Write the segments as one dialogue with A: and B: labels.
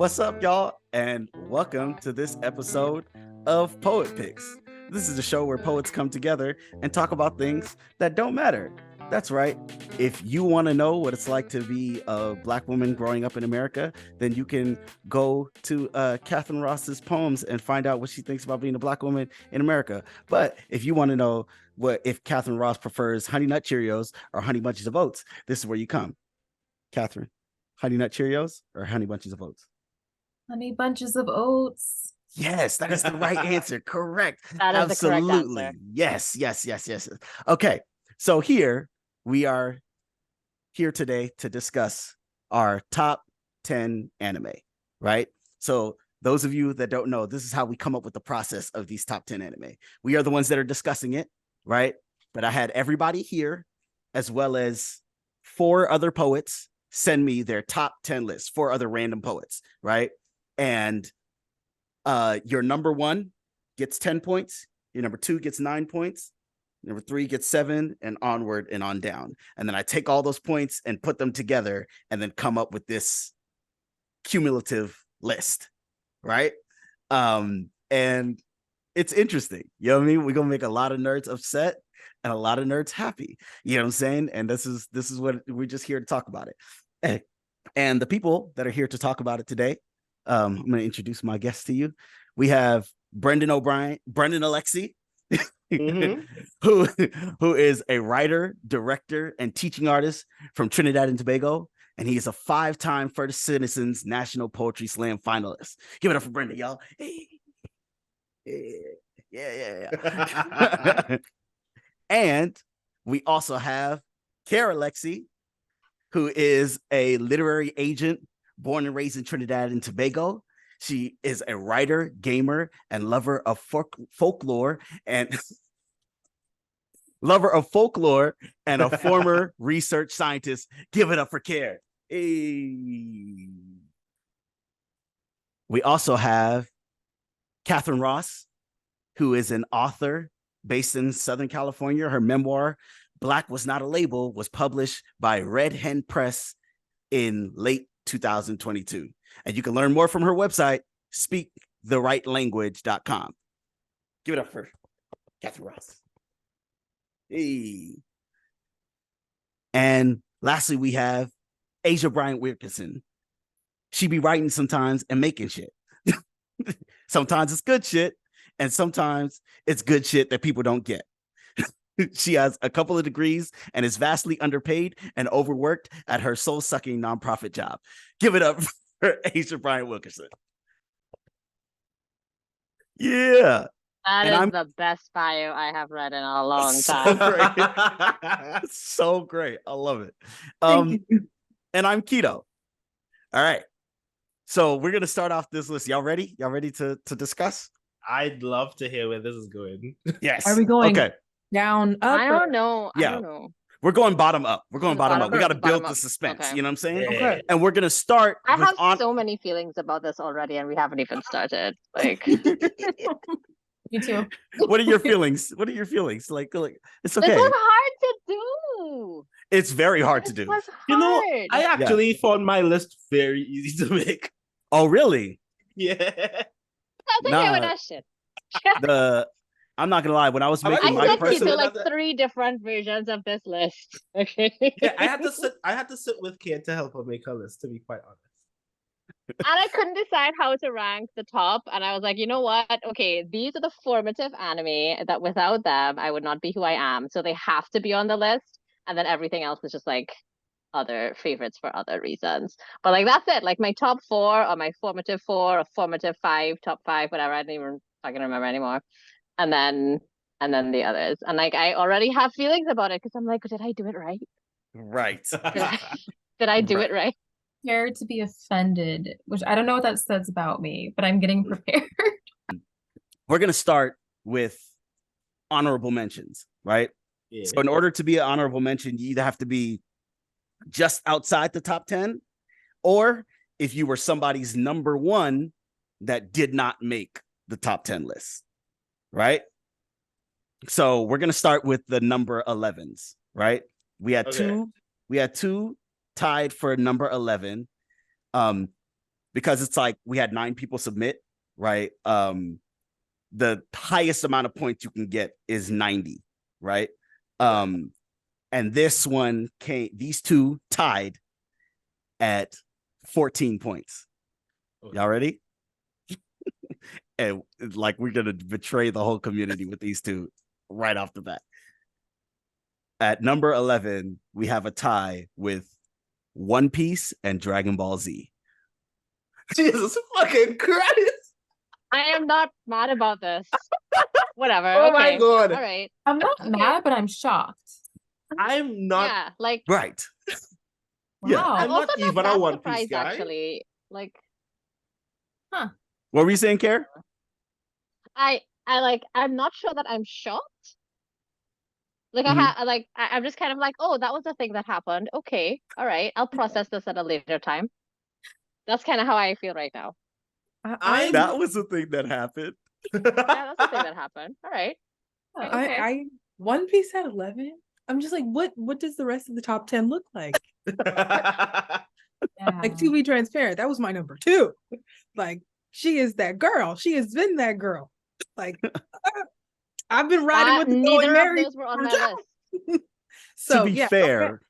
A: What's up, y'all? And welcome to this episode of Poet Picks. This is a show where poets come together and talk about things that don't matter. That's right. If you want to know what it's like to be a Black woman growing up in America, then you can go to Kathryn Ross's poems and find out what she thinks about being a Black woman in America. But if you want to know if Kathryn Ross prefers Honey Nut Cheerios or Honey Bunches of Oats, this is where you come. Kathryn, Honey Nut Cheerios or Honey Bunches of Oats?
B: Honey Bunches of Oats.
A: Yes, that is the right answer. Correct.
C: That is
A: Absolutely.
C: the correct answer.
A: Yes. Okay, so we are here today to discuss our top 10 anime, right? So those of you that don't know, this is how we come up with the process of these top 10 anime. We are the ones that are discussing it, right? But I had everybody here, as well as 4 other poets, send me their top 10 lists, 4 other random poets, right? And your number 1 gets 10 points. Your number 2 gets 9 points. Number 3 gets 7, and onward and on down. And then I take all those points and put them together and then come up with this cumulative list, right? And it's interesting. You know what I mean? We're gonna make a lot of nerds upset and a lot of nerds happy. You know what I'm saying? And this is what we're just here to talk about it. And the people that are here to talk about it today, I'm going to introduce my guests to you. We have Brendon Aleksii, who is a writer, director, and teaching artist from Trinidad and Tobago, and he is a 5-time First Citizens National Poetry Slam finalist. Give it up for Brendon, y'all. Hey. Yeah. And we also have Keir Aleksii, who is a literary agent born and raised in Trinidad and Tobago. She is a writer, gamer, and lover of folklore and a former research scientist. Give it up for Keir. Hey. We also have Kathryn Ross, who is an author based in Southern California. Her memoir, Black Was Not a Label, was published by Red Hen Press in late 2022. And you can learn more from her website, speaktherightlanguage.com. Give it up for Kathryn Ross. Hey. And lastly, we have Asia Bryant Wilkerson. She be writing sometimes and making shit. Sometimes it's good shit, and sometimes it's good shit that people don't get. She has a couple of degrees and is vastly underpaid and overworked at her soul-sucking nonprofit job. Give it up for Asia Bryant Wilkerson. Yeah.
C: That is the best bio I have read in a long time.
A: So great. I love it. And I'm Keto. All right. So we're going to start off this list. Y'all ready? Y'all ready to discuss?
D: I'd love to hear where this is going.
A: Yes.
B: Are we going down, up?
C: I don't know.
A: Yeah.
C: I don't know.
A: We're going bottom up. We got to build the
C: up.
A: suspense.
C: Okay.
A: You know what I'm saying?
D: Yeah.
B: Okay.
A: And we're going to start.
C: I have so many feelings about this already, and we haven't even started. Like,
B: Me too.
A: What are your feelings? Like it's okay.
C: this was hard to do.
A: It's very hard to do.
C: This was
D: You know,
C: hard.
D: I actually found my list very easy to make.
A: Oh, really?
D: Yeah.
C: That's okay
A: Nah.
C: with that shit.
A: I'm not gonna lie. When I was
D: I
A: making
C: I
A: my
C: sent
D: person-
C: you to like 3 different versions of this list. Okay.
D: Yeah, I had to sit with Kate to help her make her list, to be quite honest.
C: And I couldn't decide how to rank the top. And I was like, you know what? Okay, these are the formative anime that without them, I would not be who I am. So they have to be on the list. And then everything else is just like other favorites for other reasons. But like, that's it. Like my top 4 or my formative 4 or formative 5, top 5, whatever. I don't even fucking remember anymore. And then the others. And like, I already have feelings about it because I'm like, did I do it right?
A: right.
C: Did I do it right?
B: Prepared to be offended, which I don't know what that says about me, but I'm getting prepared.
A: We're gonna start with honorable mentions, right?
D: Yeah.
A: So in order to be an honorable mention, you either have to be just outside the top 10, or if you were somebody's number 1 that did not make the top 10 list, right? So we're gonna start with the number 11s, right? We had two tied for number 11. because it's like we had 9 people submit, right? The highest amount of points you can get is 90, right? And this one these two tied at 14 points.
D: Okay.
A: Y'all ready? And like we're gonna betray the whole community with these two right off the bat. At number 11, we have a tie with One Piece and Dragon Ball Z.
D: Jesus fucking Christ!
C: I am not mad about this. Whatever.
D: Oh my
C: okay.
D: God.
C: All right.
B: I'm not
C: Okay.
B: mad, but I'm shocked.
D: I'm not.
C: Yeah, like
A: Right.
B: Wow.
A: Yeah.
D: I'm
C: also
D: not even a
C: that
D: One Piece
C: surprised,
D: guy.
C: actually. Like
A: What were you saying, Keir?
C: I'm not sure that I'm shocked. Like
A: Mhm.
C: I'm just kind of like, oh, that was the thing that happened. Okay, all right, I'll process this at a later time. That's kind of how I feel right now.
A: That was the thing that happened.
C: Yeah, that's the thing that happened. All right.
B: Oh,
C: Okay.
E: I One Piece at 11. I'm just like, what does the rest of the top 10 look like?
B: yeah.
E: Like, to be transparent, that was my number 2. Like, she is that girl. She has been that girl. Like, I've been riding with the
C: Neither
E: going
C: of
E: Mary
C: those were on
E: for
C: my
E: time.
C: list.
E: So,
A: to be
E: yeah,
A: fair,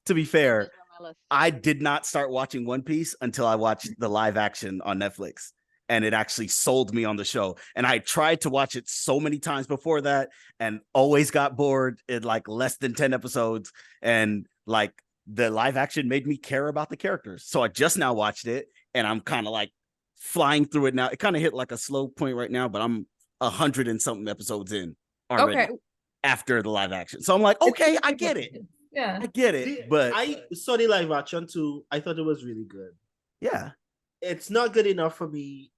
C: Those were on my list.
A: I did not start watching One Piece until I watched the live action on Netflix, and it actually sold me on the show. And I tried to watch it so many times before that and always got bored in like less than 10 episodes. And like the live action made me care about the characters. So I just now watched it and I'm kind of like flying through it now. It kind of hit like a slow point right now, but I'm 100 and something episodes in already
E: Okay.
A: after the live action. So I'm like, okay, I get it.
B: Yeah.
A: I get it. But
D: I saw the live action too. I thought it was really good.
A: yeah.
D: It's not good enough for me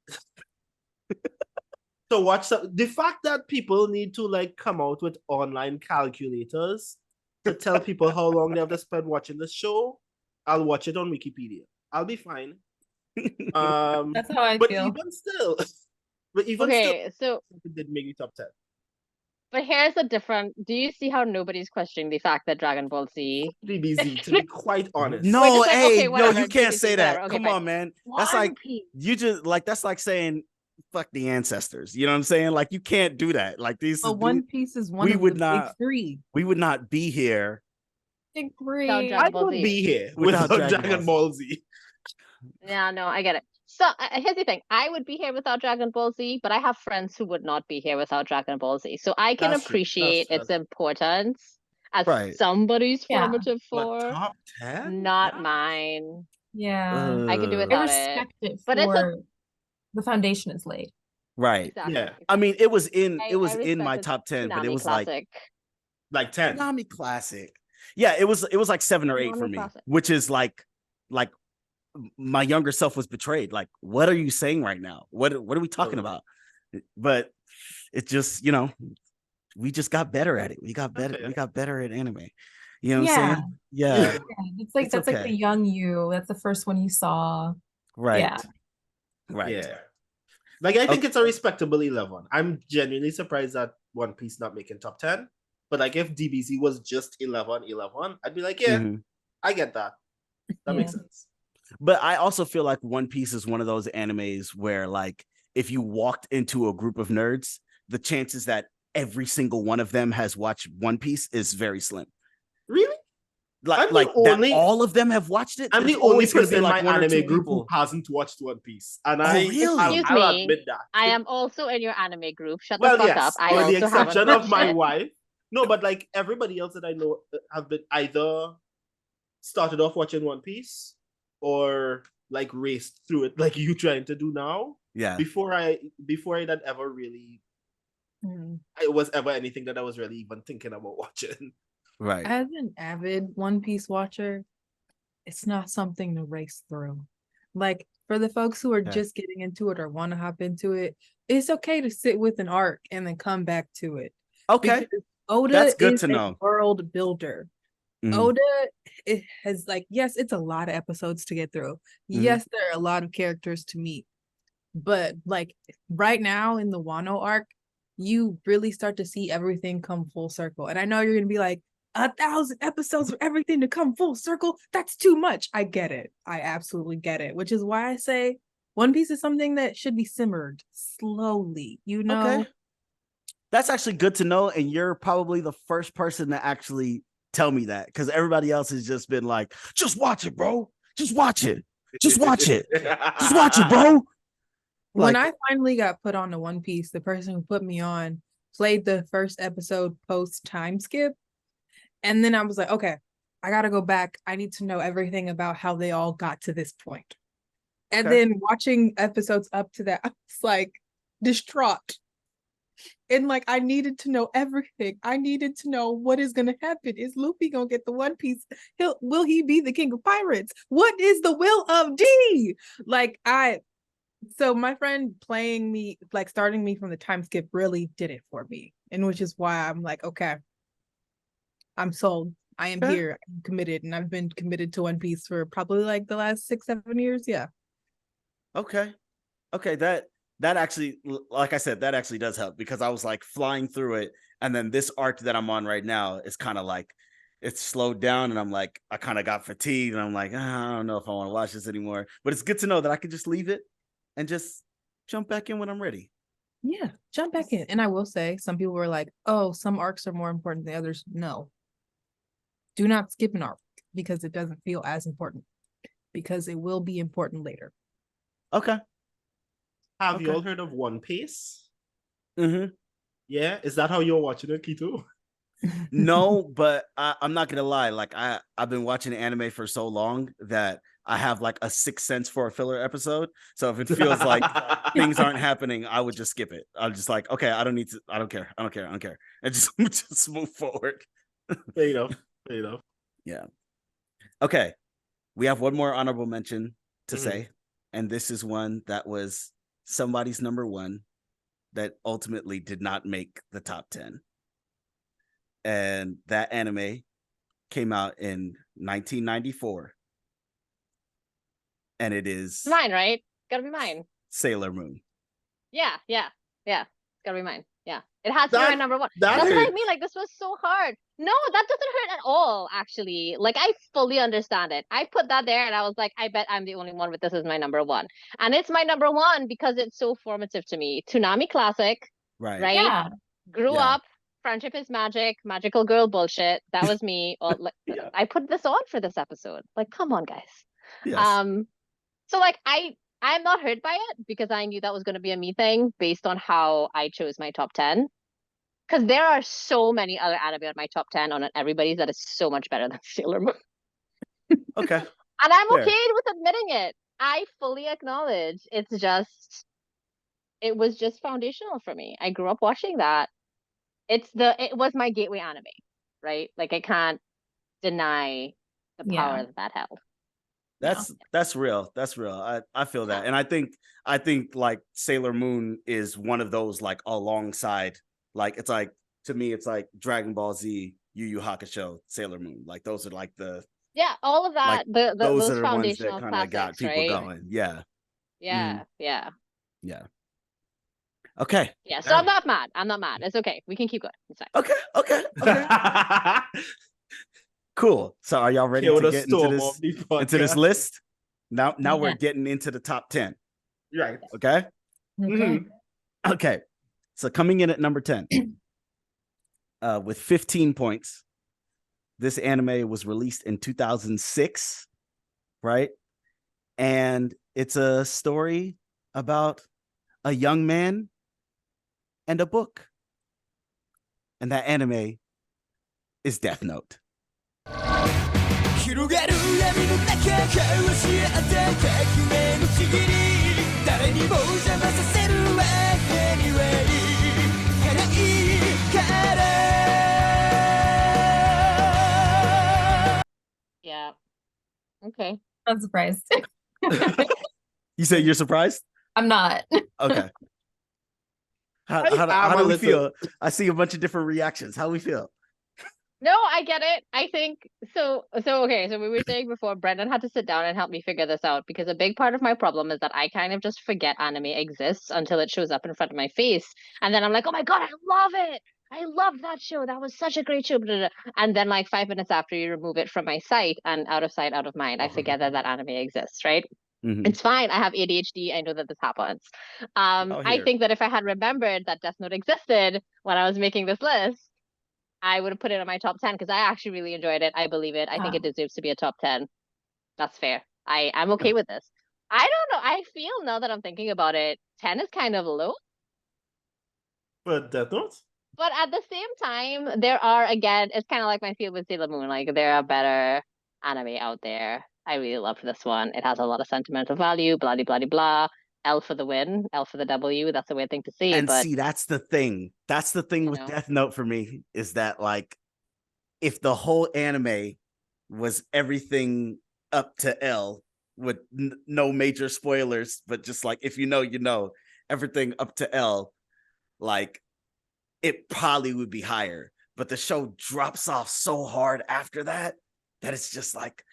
D: to watch the fact that people need to like come out with online calculators to tell people how long they have to spend watching the show. I'll watch it on Wikipedia. I'll be fine.
B: That's how I
D: but
B: feel.
D: even still, still,
C: Okay, so
D: it did make the top 10.
C: but here's a different. Do you see how nobody's questioning the fact that Dragon Ball Z?
D: DBZ, to be quite honest.
A: No,
C: We're just like,
A: hey,
C: okay,
A: no,
C: whatever,
A: you can't
C: DBZ,
A: say that.
C: whatever. Okay,
A: Come
C: fine.
A: on, man. That's
C: One
A: like
C: Piece.
A: you just like that's like saying fuck the ancestors. You know what I'm saying? Like you can't do that. Like these
E: But One Piece is one
A: we
E: of
A: would
E: the
A: not-
E: big 3.
A: we would not be here
B: Big
C: Without
B: three.
C: Dragon
D: I
C: Ball
D: would
C: Z.
D: be here
A: Without
D: without
A: Dragon
D: Dragon
A: Ball
D: Ball Z.
C: Yeah, no, I get it. So here's the thing. I would be here without Dragon Ball Z, but I have friends who would not be here without Dragon Ball Z. So I can
D: That's true.
C: appreciate
D: That's
C: its importance as
A: Right.
C: somebody's
B: Yeah.
C: formative
D: But
C: four,
D: top 10?
C: not mine.
B: Yeah.
C: I could do
B: I
C: without it.
B: respect it
C: But it's
B: for the foundation is laid.
A: right.
C: Exactly.
D: Yeah.
A: I mean, it was in
C: I
A: in
C: respect
A: my
C: its
A: top 10, but it
C: Toonami
A: was
C: classic.
D: Like 10.
A: like Konami classic. Yeah, it was like 7 or 8 for
C: Konami
A: me,
C: classic.
A: which is like my younger self was betrayed. Like, what are you saying right now? What are we talking
D: Totally.
A: about? But it just, we just got better at it. We got better.
D: Okay.
A: We got better at anime. You know what
B: Yeah.
A: I'm saying? Yeah.
B: Yeah. It's like
A: It's
B: that's like
A: okay.
B: the young you. That's the first one you saw.
A: Right.
B: Yeah.
A: Right.
D: Yeah. Like, I think it's a respectable 11. I'm genuinely surprised that One Piece not making top 10. But, like, if DBZ was just 11, I'd be like, yeah,
A: Mhm.
D: I get that. That makes sense.
A: But I also feel like One Piece is one of those animes where, like, if you walked into a group of nerds, the chances that every single one of them has watched One Piece is very slim.
D: Really?
A: Like,
D: I'm the
A: like
D: only-
A: that all of them have watched it.
D: I'm
A: There's
D: the only
A: always gonna
D: person in
A: like
D: my
A: one or two
D: anime group who
A: people.
D: hasn't watched One Piece. And
A: really?
C: Excuse
D: I'll
C: me.
D: admit that.
C: I am also in your anime group. Shut
D: Well,
C: the fuck
D: yes,
C: up. I
D: with the
C: also
D: exception
C: haven't
D: of my
C: watched it.
D: wife. No, but like everybody else that I know have been either started off watching One Piece or like raced through it like you trying to do now.
A: Yeah.
D: Before I had ever really it was ever anything that I was really even thinking about watching.
A: Right.
E: As an avid One Piece watcher, it's not something to race through. Like, for the folks who are
A: Okay.
E: just getting into it or want to hop into it, it's okay to sit with an arc and then come back to it.
A: Okay.
E: Because Oda
A: That's good
E: is
A: to
E: a
A: know.
E: world builder.
A: Mhm.
E: Oda, it has like, yes, it's a lot of episodes to get through. Yes, there are a lot of characters to meet. But like right now in the Wano arc, you really start to see everything come full circle. And I know you're gonna be like, 1,000 episodes for everything to come full circle. That's too much. I get it. I absolutely get it. Which is why I say One Piece is something that should be simmered slowly. You know.
A: Okay. That's actually good to know. And you're probably the first person to actually tell me that, because everybody else has just been like, just watch it, bro. Just watch it. Just watch it. Just watch it, bro.
E: When
A: Like,
E: I finally got put on to One Piece, the person who put me on played the first episode post time skip. And then I was like, okay, I got to go back. I need to know everything about how they all got to this point. And
A: Okay.
E: then watching episodes up to that, I was like distraught. And like, I needed to know everything. I needed to know what is going to happen. Is Luffy going to get the One Piece? Will he be the king of pirates? What is the will of D? So my friend playing me, like starting me from the time skip really did it for me. And which is why I'm like, okay, I'm sold. I am
A: Okay.
E: here. I'm committed. And I've been committed to One Piece for probably like the last 6-7 years. Yeah.
A: okay. That actually, like I said, that actually does help, because I was like flying through it. And then this arc that I'm on right now is kind of like, it's slowed down, and I'm like, I kind of got fatigued, and I'm like, I don't know if I want to watch this anymore. But it's good to know that I can just leave it and just jump back in when I'm ready.
E: Yeah. Jump back in. And I will say, some people were like, oh, some arcs are more important than others. No. Do not skip an arc because it doesn't feel as important, because it will be important later.
A: Okay.
D: Have you
A: Okay.
D: all heard of One Piece?
A: Mm-hmm.
D: Yeah, is that how you're watching it, Kito?
A: No, but I'm not gonna lie. Like I've been watching anime for so long that I have like a sixth sense for a filler episode. So if it feels like things aren't happening, I would just skip it. I'm just like, okay, I don't need to. I don't care. I don't care. I don't care. And just move forward.
D: Fair enough. Fair enough.
A: Yeah. Okay. We have one more honorable mention to
D: Mhm.
A: say, and this is one that was somebody's number one that ultimately did not make the top 10. And that anime came out in 1994. And it is
C: Mine, right? Gotta be mine.
A: Sailor Moon.
C: Yeah. It's gotta be mine. Yeah. It has to be my
D: That-
C: number one.
D: that
C: That's what I
D: hurt.
C: mean. Like, this was so hard. No, that doesn't hurt at all, actually. Like, I fully understand it. I put that there and I was like, I bet I'm the only one with this as my number one. And it's my number one because it's so formative to me. Toonami classic,
A: Right.
C: right?
B: Yeah.
C: Grew
A: Yeah.
C: up, friendship is magic, magical girl bullshit. That was me.
D: Yeah.
C: I put this on for this episode. Like, come on, guys.
A: Yes.
C: So like I'm not hurt by it because I knew that was going to be a me thing based on how I chose my top 10. Because there are so many other anime on my top 10 on everybody's that is so much better than Sailor Moon.
A: Okay.
C: And I'm
A: Fair.
C: okay with admitting it. I fully acknowledge it was just foundational for me. I grew up watching that. It was my gateway anime, right? Like I can't deny the power
B: Yeah.
C: that held.
A: That's real. That's real. I feel that. And I think like Sailor Moon is one of those like alongside, like it's like, to me it's like Dragon Ball Z, Yu Yu Hakusho, Sailor Moon. Like those are like the
C: Yeah, all of that.
A: like
C: Those
A: are the ones
C: foundational
A: that kind of got
C: classics,
A: people
C: right?
A: going. Yeah.
C: Yeah.
A: Okay.
C: Yeah. So I'm not mad. It's okay. We can keep going. It's fine.
A: Okay. Cool. So are y'all ready
D: Kill
A: to
D: the
A: get into
D: storm
A: this
D: of the
A: into this
D: podcast.
A: list? Now we're
B: Yeah.
A: getting into the top 10.
D: Right.
A: Okay.
B: Okay.
D: Mhm.
A: Okay. So coming in at number 10, with 15 points, this anime was released in 2006, right? And it's a story about a young man and a book. And that anime is Death Note.
F: 広がる闇の中交わし合った革命のちぎり誰にも邪魔させるわけにはいかないから
C: Yeah. Okay.
B: I'm surprised.
A: You say you're surprised?
B: I'm not.
A: Okay. How do we feel? I see a bunch of different reactions. How do we feel?
C: No, I get it. I think so. Okay. So we were saying before, Brendon had to sit down and help me figure this out because a big part of my problem is that I kind of just forget anime exists until it shows up in front of my face, and then I'm like, oh my god, I love it. I loved that show. That was such a great show. Blah, blah, blah. And then like 5 minutes after, you remove it from my sight, and out of sight, out of mind. I forget that anime exists, right?
A: Mhm.
C: It's fine. I have ADHD. I know that this happens.
A: Oh,
C: I
A: here.
C: think that if I had remembered that Death Note existed when I was making this list, I would have put it on my top 10 because I actually really enjoyed it. I believe it. I think it deserves to be a top 10. That's fair. I'm okay with this. I don't know. I feel now that I'm thinking about it, 10 is kind of low.
D: But Death Note?
C: But at the same time, there are, again, it's kind of like my feel with Sailor Moon. Like, there are better anime out there. I really loved this one. It has a lot of sentimental value, blah, blah, blah, blah. L for the win, L for the W. That's a weird thing to say,
A: And
C: but
A: see, that's the thing. That's the thing
C: You
A: with
C: know?
A: Death Note for me, is that like, if the whole anime was everything up to L with no major spoilers, but just like, if you know, everything up to L, like, it probably would be higher. But the show drops off so hard after that it's just like,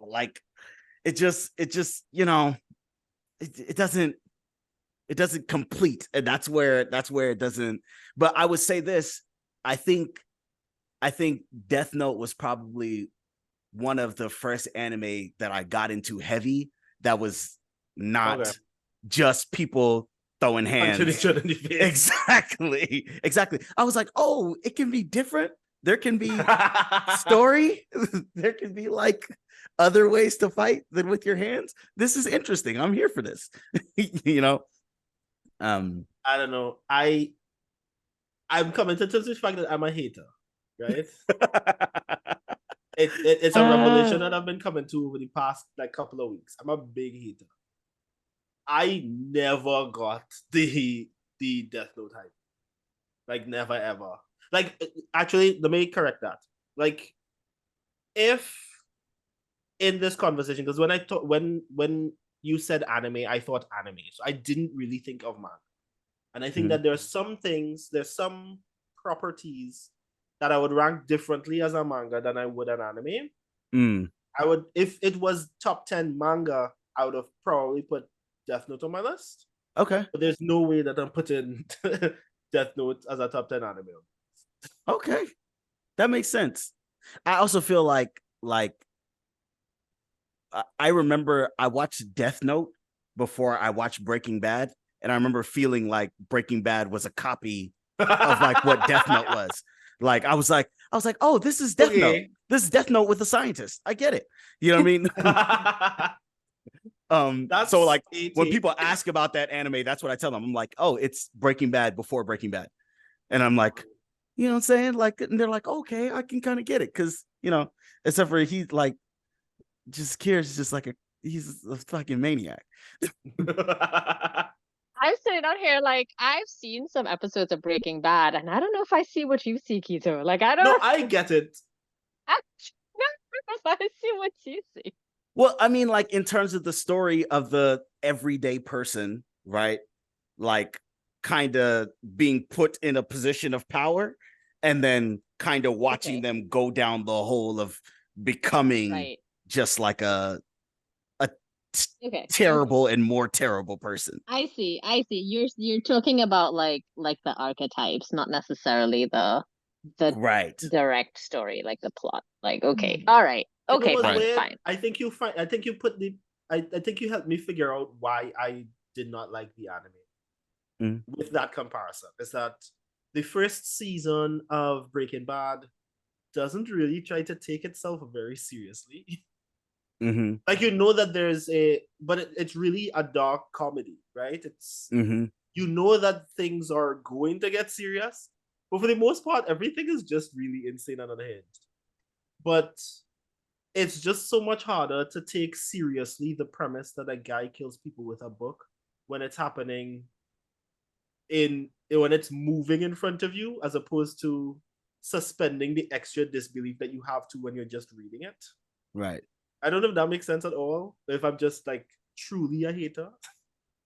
A: like it just it doesn't complete, and that's where it doesn't. But I would say this, I think Death Note was probably one of the first anime that I got into heavy that was not just people throwing hands. Exactly. I was like, oh, it can be different. There can be story. There can be like other ways to fight than with your hands. This is interesting. I'm here for this. You know.
D: I don't know. I'm coming to terms with the fact that I'm a hater, right? It's a revelation that I've been coming to over the past like couple of weeks. I'm a big hater. I never got the Death Note hype. Like, never ever. Like, actually, let me correct that. Like, if in this conversation, because when you said anime, I thought anime, so I didn't really think of manga. And I think that there's some properties that I would rank differently as a manga than I would an anime. I would, if it was top 10 manga, I would have probably put Death Note on my list.
A: Okay.
D: But there's no way that I'm putting Death Note as a top 10 anime.
A: Okay. That makes sense. I also feel like I remember I watched Death Note before I watched Breaking Bad, and I remember feeling like Breaking Bad was a copy of like what Death Note was. Like I was like, oh, this is Death Note. This is Death Note with a scientist. I get it. You know what I mean?
D: That's
A: so like when people ask about that anime, that's what I tell them. I'm like, oh, it's Breaking Bad before Breaking Bad. And I'm like, you know what I'm saying? Like, and they're like, okay, I can kind of get it. Cause except for he's like, just Keir's just like he's a fucking maniac.
C: I'm sitting out here like, I've seen some episodes of Breaking Bad, and I don't know if I see what you see, Kito. Like, I don't
D: No, I get it.
C: I don't know if I see what you see.
A: Well, I mean, like in terms of the story of the everyday person, right? Like kind of being put in a position of power and then kind of watching them go down the hole of becoming just like a terrible and more terrible person.
C: I see. You're talking about like the archetypes, not necessarily the direct story, like the plot. Like, okay, all right, okay, fine.
D: I think you helped me figure out why I did not like the anime with that comparison. Is that the first season of Breaking Bad doesn't really try to take itself very seriously. Like, that there's but it's really a dark comedy, right? It's that things are going to get serious, but for the most part, everything is just really insane and unhinged. But it's just so much harder to take seriously the premise that a guy kills people with a book when it's happening when it's moving in front of you, as opposed to suspending the extra disbelief that you have to when you're just reading it.
A: Right.
D: I don't know if that makes sense at all. If I'm just like truly a hater.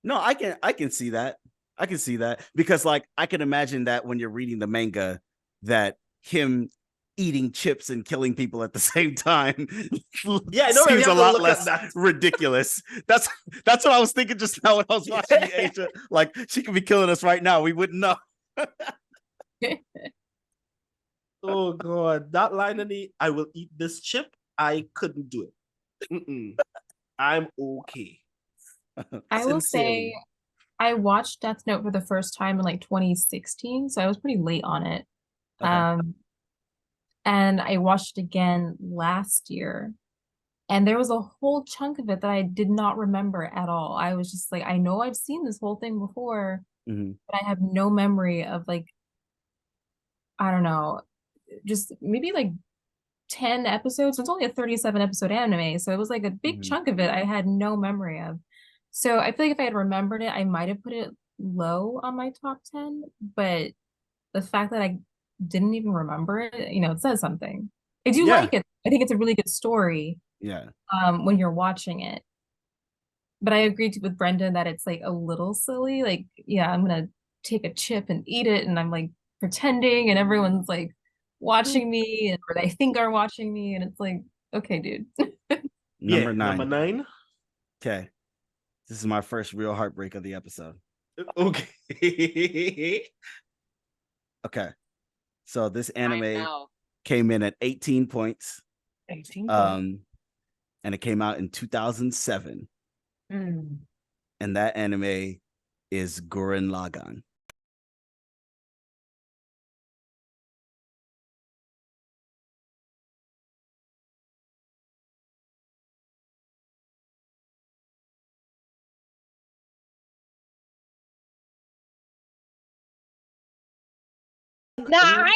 A: No, I can see that. I can see that because like I can imagine that when you're reading the manga, that him eating chips and killing people at the same time seems a lot less ridiculous. That's what I was thinking just now when I was watching Asia. Like, she could be killing us right now. We wouldn't know.
D: Oh god, that line in the "I will eat this chip," I couldn't do it. I'm okay.
B: I will
D: Sincerely.
B: say I watched Death Note for the first time in like 2016, so I was pretty late on it.
A: Okay.
B: And I watched it again last year, and there was a whole chunk of it that I did not remember at all. I was just like, I know I've seen this whole thing before, but I have no memory of like, I don't know, just maybe like 10 episodes. It's only a 37 episode anime, so it was like a big chunk of it I had no memory of. So I feel like if I had remembered it, I might have put it low on my top 10, but the fact that I didn't even remember it, it says something. I do
A: Yeah.
B: like it. I think it's a really good story
A: Yeah.
B: when you're watching it. But I agree with Brendon that it's like a little silly. Like, yeah, I'm gonna take a chip and eat it, and I'm like pretending, and everyone's like watching me, or they think are watching me, and it's like, okay, dude.
A: Number
D: Number 9.
A: Okay. This is my first real heartbreak of the episode.
D: Okay.
A: Okay. So this anime
C: Now.
A: came in at 18 points.
E: 18
A: And it came out in 2007. And that anime is Gurren Lagann.
C: Nine?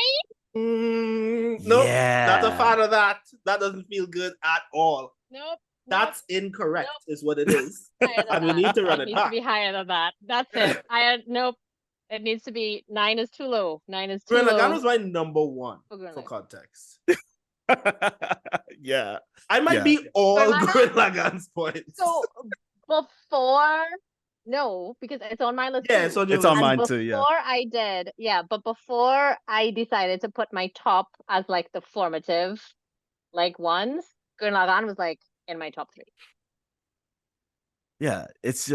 D: Nope, not a
A: Yeah.
D: fan of that. That doesn't feel good at all.
C: Nope.
D: That's incorrect, is what it is.
C: Higher than
D: And we
C: that.
D: need to run
C: It
D: it
C: needs to
D: back.
C: be higher than that. That's it. Nope. It needs to be 9 is too low. 9 is too
D: Gurren Lagann
C: low.
D: was my number 1
C: for Gurren
D: for
C: Lagann.
D: context.
A: Yeah.
D: I might
A: Yeah.
D: be all
C: Gurren Lagann-
D: Gurren Lagann's points.
C: So before, no, because it's on my list.
D: yeah,
C: too.
D: so
A: It's on
C: And
A: mine
C: before
A: too, yeah.
C: I did, but before I decided to put my top as like the formative, like ones, Gurren Lagann was like in my top 3.
A: Yeah. It's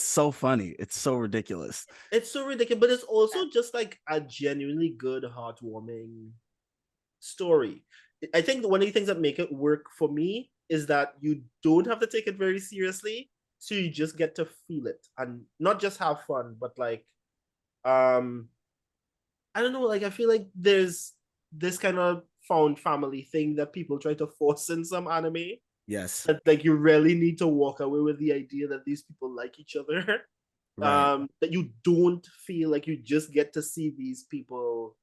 A: so funny. It's so ridiculous.
D: It's so ridiculous, but it's also just like a genuinely good, heartwarming story. I think one of the things that make it work for me is that you don't have to take it very seriously, so you just get to feel it and not just have fun, but like, I don't know, like I feel like there's this kind of found family thing that people try to force in some anime.
A: Yes.
D: That like you really need to walk away with the idea that these people like each other.
A: Right.
D: That you don't feel like you just get to see these people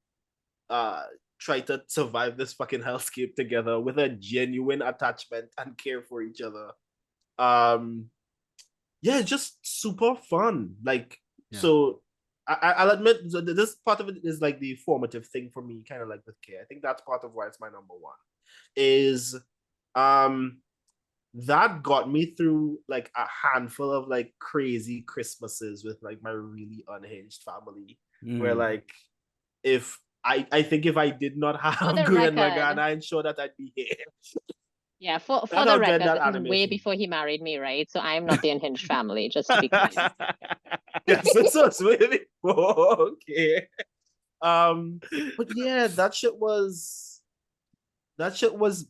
D: try to survive this fucking hellscape together with a genuine attachment and care for each other. Yeah, it's just super fun. Like,
A: Yeah.
D: so I'll admit this part of it is like the formative thing for me, kind of like with K. I think that's part of why it's my number 1. Is that got me through like a handful of like crazy Christmases with like my really unhinged family, where like if I think if I did not have
C: the
D: Gurren
C: record.
D: Lagann, I'm sure that I'd be here.
C: Yeah, for
D: That's
C: the
D: how good
C: record,
D: that
C: this is
D: anime
C: way
D: is.
C: before he married me, right? So I'm not the unhinged family, just to be clear.
D: Yes, it's really okay. But yeah, that shit was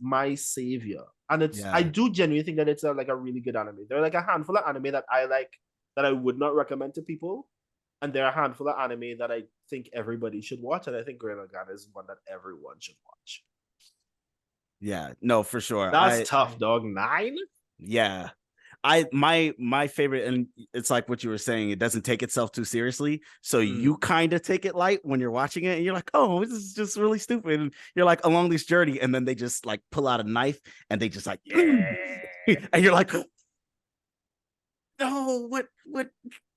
D: my savior, and it's
A: Yeah.
D: I do genuinely think that it's like a really good anime. There are like a handful of anime that I like that I would not recommend to people, and there are a handful of anime that I think everybody should watch, and I think Gurren Lagann is one that everyone should watch.
A: Yeah, no, for sure.
D: That's tough, dog. 9?
A: Yeah. My favorite, and it's like what you were saying, it doesn't take itself too seriously. So you kind of take it light when you're watching it, and you're like, oh, this is just really stupid. And you're like along this journey, and then they just like pull out a knife and they just like, yeah. And you're like, no,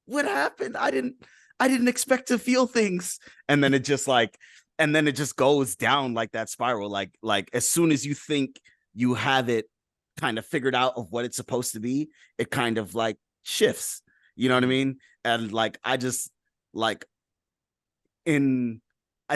A: what happened? I didn't expect to feel things. And then it just goes down like that spiral. Like as soon as you think you have it kind of figured out of what it's supposed to be, it kind of like shifts. You know what I mean? And like I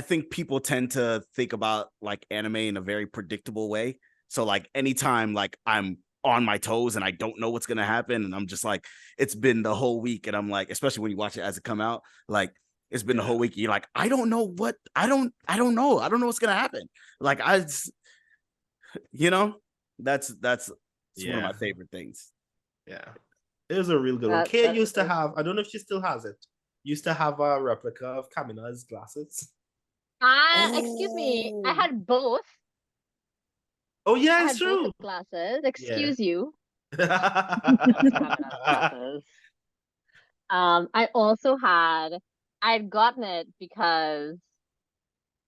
A: think people tend to think about like anime in a very predictable way. So like anytime like I'm on my toes and I don't know what's gonna happen, and I'm just like, it's been the whole week, and I'm like, especially when you watch it as it come out, like It's been the whole week. You're like, I don't know what I don't know. I don't know what's gonna happen. Like that's one of my favorite things.
D: Yeah. It was a real good one. Kate used to have, I don't know if she still has it, used to have a replica of Kamina's glasses.
C: Excuse me, I had both.
D: Oh yeah,
C: I
D: it's
C: had both
D: true.
C: his glasses. Excuse you. Glasses. I also I'd gotten it because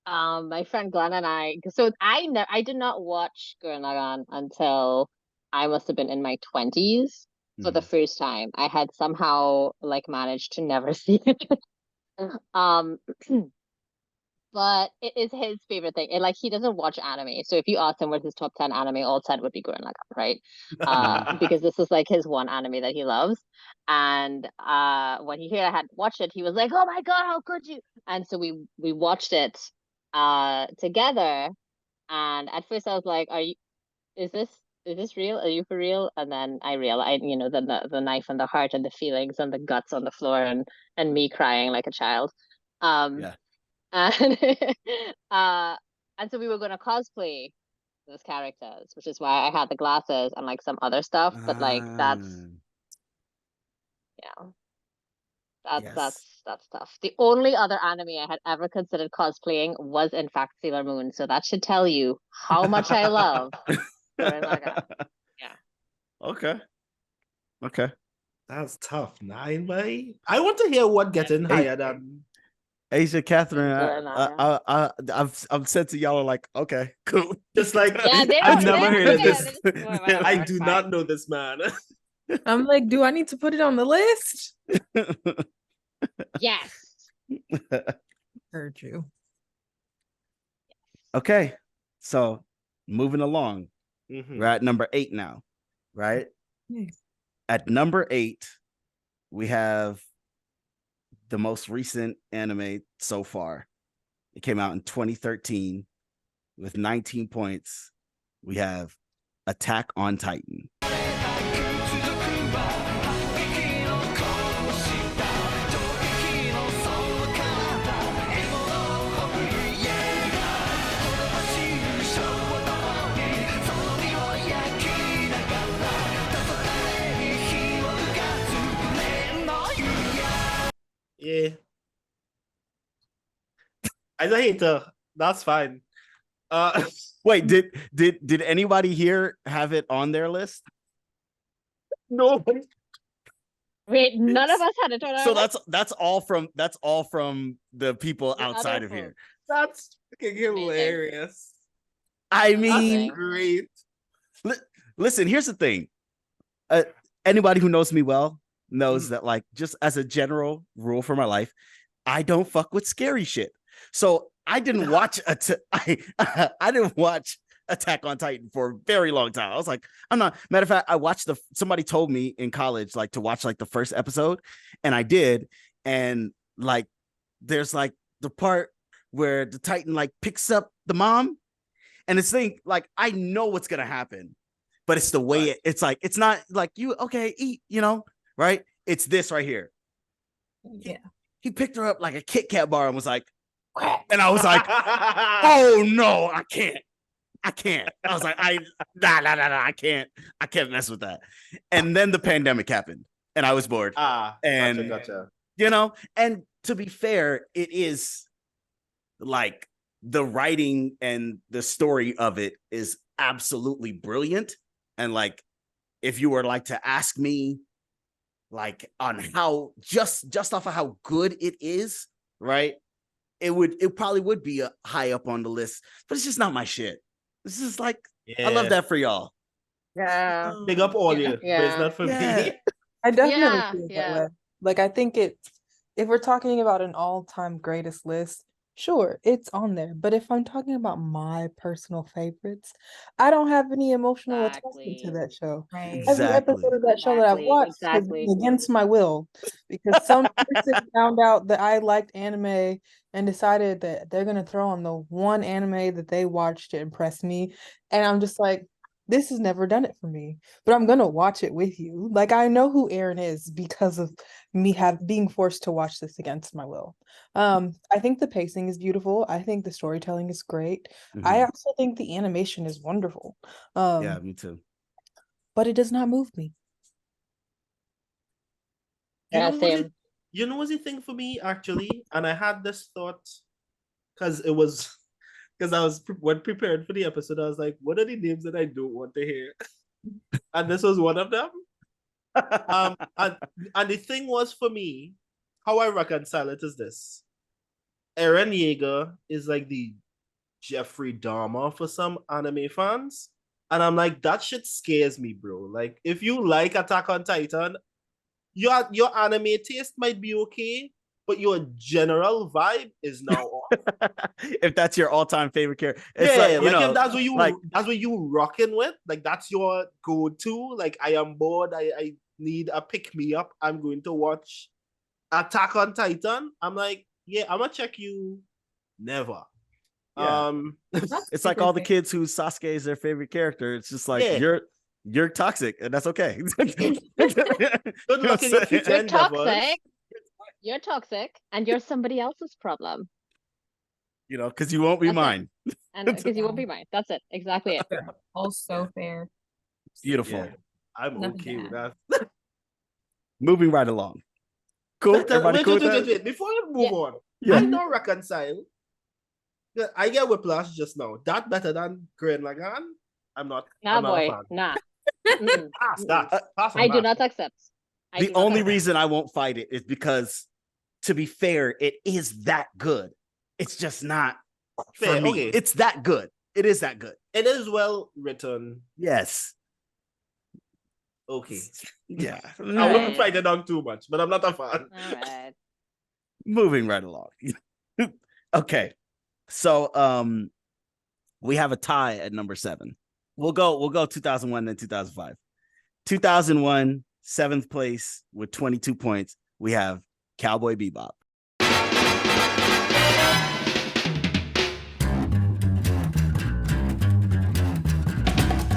C: my friend Glenn and I, so I did not watch Gurren Lagann until I must have been in my 20s for the first time. I had somehow like managed to never see it. But it is his favorite thing. And like he doesn't watch anime. So if you ask him what his top 10 anime, all 10 would be Gurren Lagann, right? Because this is like his one anime that he loves. And when he heard I had watched it, he was like, "Oh my god, how could you?" And so we watched it together. And at first I was like, is this real? Are you for real? And then I realized, the knife and the heart and the feelings and the guts on the floor and me crying like a child.
A: Yeah.
C: And and so we were gonna cosplay those characters, which is why I had the glasses and like some other stuff. But like that's tough. The only other anime I had ever considered cosplaying was in fact Sailor Moon. So that should tell you how much I love Gurren Lagann. Yeah.
A: Okay.
D: That's tough. 9 by. I want to hear what getting higher than
A: Asia, Kathryn, I'm sensing y'all are like, okay, cool.
D: Just like I've never heard of this. I do not know this man.
E: I'm like, do I need to put it on the list?
C: Yes.
E: Heard you.
A: Okay, so moving along, we're at number 8 now, right? At number 8, we have the most recent anime so far. It came out in 2013 with 19 points. We have Attack on Titan.
D: Yeah. I don't hate her. That's fine.
A: Wait, did anybody here have it on their list?
D: No.
C: Wait, none of us had it on our
A: So
C: list?
A: that's all from the people outside of here.
D: That's fucking hilarious.
A: I mean,
D: great.
A: Listen, here's the thing. Anybody who knows me well knows that, like, just as a general rule for my life, I don't fuck with scary shit. So I didn't watch I didn't watch Attack on Titan for a very long time. I was like, I'm not. Matter of fact, I watched somebody told me in college like to watch like the first episode, and I did. And like, there's like the part where the Titan like picks up the mom, and it's like I know what's gonna happen, but it's the way it's like it's not like you eat, right? It's this right here.
E: Yeah.
A: He picked her up like a Kit Kat bar and was like, and I was like, oh no, I can't. I was like, I can't mess with that. And then the pandemic happened and I was bored. And
D: gotcha.
A: And to be fair, it is like the writing and the story of it is absolutely brilliant. And like, if you were like to ask me like on how just off of how good it is, right? It probably would be high up on the list, but it's just not my shit. This is like, I love that for y'all.
C: Yeah.
D: Big up all you, but it's not for me.
E: I definitely feel that way. Like, I think if we're talking about an all-time greatest list, sure, it's on there. But if I'm talking about my personal favorites, I don't have any emotional attachment to that show.
B: Right.
E: Every episode of that show that I've watched has been against my will because some person found out that I liked anime and decided that they're gonna throw on the one anime that they watched to impress me, and I'm just like, this has never done it for me, but I'm gonna watch it with you. Like I know who Aaron is because of me being forced to watch this against my will. I think the pacing is beautiful. I think the storytelling is great. I also think the animation is wonderful.
A: Yeah, me too.
E: But it does not move me.
C: Yeah,
D: what's
C: same.
D: the thing for me actually, and I had this thought because I was when prepared for the episode, I was like, what are the names that I don't want to hear? And this was one of them. And the thing was for me, how I reconcile it is this: Eren Yeager is like the Jeffrey Dahmer for some anime fans, and I'm like, that shit scares me, bro. Like, if you like Attack on Titan, your anime taste might be okay, but your general vibe is now off.
A: If that's your all-time favorite character, it's
D: Yeah,
A: like,
D: if that's what you rocking with, like that's your go-to. Like, I am bored, I need a pick-me-up, I'm going to watch Attack on Titan. I'm like, yeah, I'm gonna check you. Never.
A: Yeah. It's like all the kids who Sasuke is their favorite character. It's just like, you're toxic, and that's okay.
D: Good luck in your future
C: You're
D: endeavors.
C: toxic. You're toxic, and you're somebody else's problem.
A: Because you won't be mine.
C: And because you won't be mine. That's it. Exactly it.
B: Also fair.
A: Beautiful.
D: Yeah, I'm
B: Nothing
D: okay with
B: bad.
D: that.
A: Moving right along. Cool. Everybody cool with that?
D: Wait. Before you move on,
A: Yeah.
D: I don't reconcile. I get whiplash just now. That better than Gurren Lagann? I'm not.
C: Nah,
D: I'm not a
C: boy.
D: fan.
C: Nah.
D: Pass that. Pass on
C: I do
D: that.
C: not accept.
A: The only reason I won't fight it is because, to be fair, it is that good. It's just not
D: Fair,
A: for me.
D: okay.
A: It's that good. It is that good.
D: It is well written.
A: Yes.
D: Okay.
A: Yeah.
D: I wouldn't fight it on too much, but I'm not a fan.
C: All right.
A: Moving right along. Okay. So we have a tie at number 7. We'll go 2001 then 2005. 2001, 7th place with 22 points. We have Cowboy Bebop.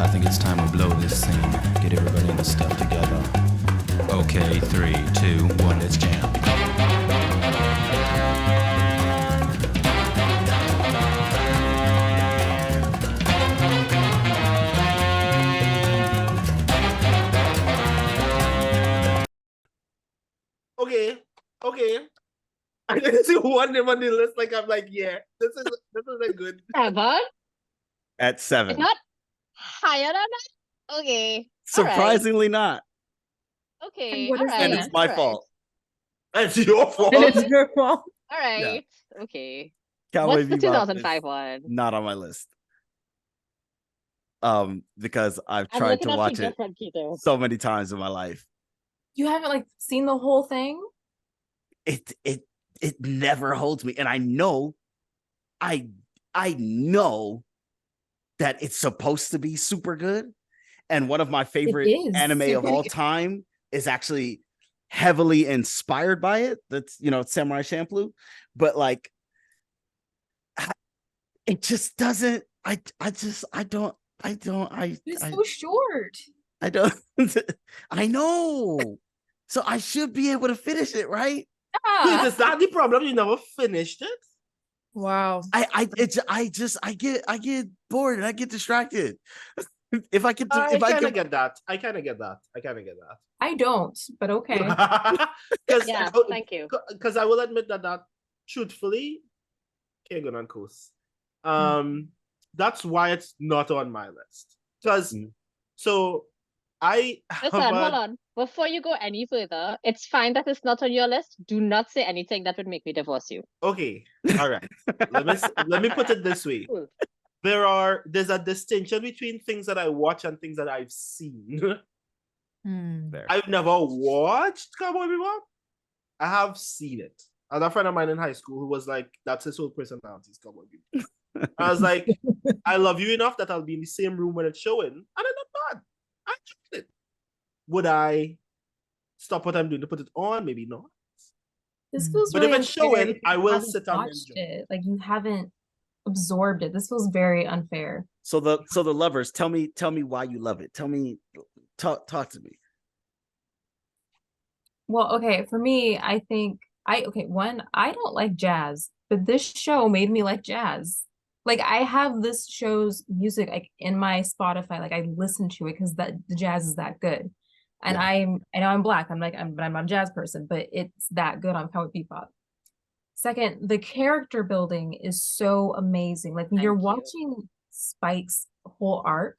G: I think it's time we blow this scene. Get everybody in the stuff together. Okay, 3, 2, 1, let's jam.
D: Okay. I didn't see one name on the list. Like, I'm like, yeah, this is a good.
C: 7?
A: At 7.
C: It's not higher than that? Okay.
A: Surprisingly not.
C: Okay.
B: And what
C: all
B: is
C: right.
A: And it's my
C: all
A: fault.
D: It's your fault.
E: And it's your fault.
C: All right. Okay.
A: Cowboy
C: What's the
A: Bebop
C: 2005
A: is
C: one?
A: not on my list. Because I've
C: I'm
A: tried
C: looking
A: to
C: at
A: watch
C: you
A: it
C: different, Keto.
A: so many times in my life.
B: You haven't seen the whole thing?
A: It never holds me, and I know that it's supposed to be super good, and one of my favorite
B: is
A: anime of
B: super
A: all
B: good.
A: time is actually heavily inspired by it. That's Samurai Champloo, but it just doesn't.
B: It's so short.
A: I don't. I know. So I should be able to finish it, right?
D: Wait, is that the problem? You never finished it?
E: Wow.
A: I get bored and I get distracted. If I could,
D: I
A: if I
D: kind of
A: could,
D: get that. I kind of get that.
B: I don't, but okay.
C: Yeah, thank you.
D: Because I will admit that truthfully, can't go on course. That's why it's not on my list. Because so I
C: Listen, hold on. Before you go any further, it's fine that it's not on your list. Do not say anything that would make me divorce you.
D: Okay, all right. let me put it this way.
C: Cool.
D: There's a distinction between things that I watch and things that I've seen. I've never watched Cowboy Bebop. I have seen it. I had a friend of mine in high school who was like, that's his whole personality is Cowboy Bebop. I was like, I love you enough that I'll be in the same room when it's showing, and it's not bad. I enjoyed it. Would I stop what I'm doing to put it on? Maybe not.
B: This feels
D: But
B: really
D: if it's
B: unfair
D: showing,
B: because
D: I
B: you
D: will
B: haven't
D: sit and
B: watched
D: enjoy.
B: it. You haven't absorbed it. This feels very unfair.
A: So the lovers, tell me why you love it. Talk to me.
B: Well, okay, for me, I think one, I don't like jazz, but this show made me like jazz. Like I have this show's music like in my Spotify, like I listen to it because the jazz is that good. And
A: Yeah.
B: I know I'm black, I'm not a jazz person, but it's that good on Cowboy Bebop. Second, the character building is so amazing. Like when you're
C: Thank you.
B: watching Spike's whole arc,